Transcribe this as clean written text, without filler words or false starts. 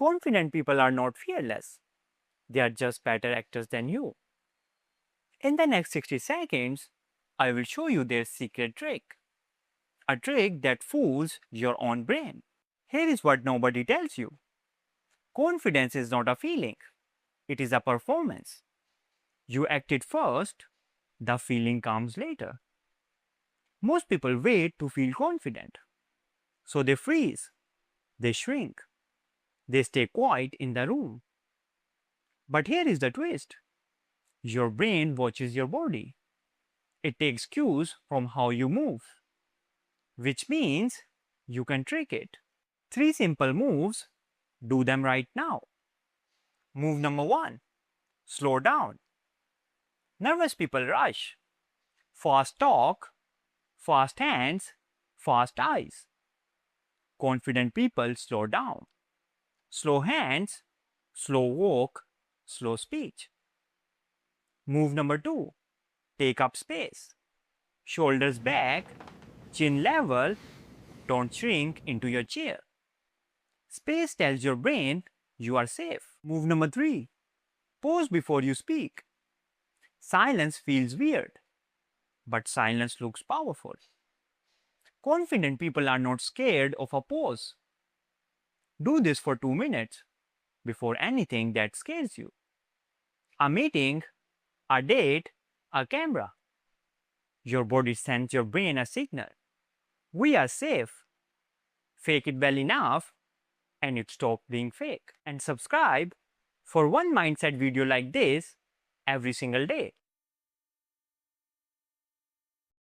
Confident people are not fearless. They are just better actors than you. In the next 60 seconds, I will show you their secret trick. A trick that fools your own brain. Here is what nobody tells you. Confidence is not a feeling. It is a performance. You act it first, the feeling comes later. Most people wait to feel confident. So they freeze, they shrink, they stay quiet in the room. But here is the twist. Your brain watches your body. It takes cues from how you move, which means you can trick it. 3 simple moves, do them right now. Move number 1, slow down. Nervous people rush. Fast talk, fast hands, fast eyes. Confident people slow down. Slow hands, slow walk, slow speech. Move number 2, take up space. Shoulders back, chin level, don't shrink into your chair. Space tells your brain you are safe. Move number 3, pause before you speak. Silence feels weird, but silence looks powerful. Confident people are not scared of a pause. Do this for 2 minutes before anything that scares you. A meeting, a date, a camera. Your body sends your brain a signal. We are safe. Fake it well enough and it stops being fake. And subscribe for one mindset video like this every single day.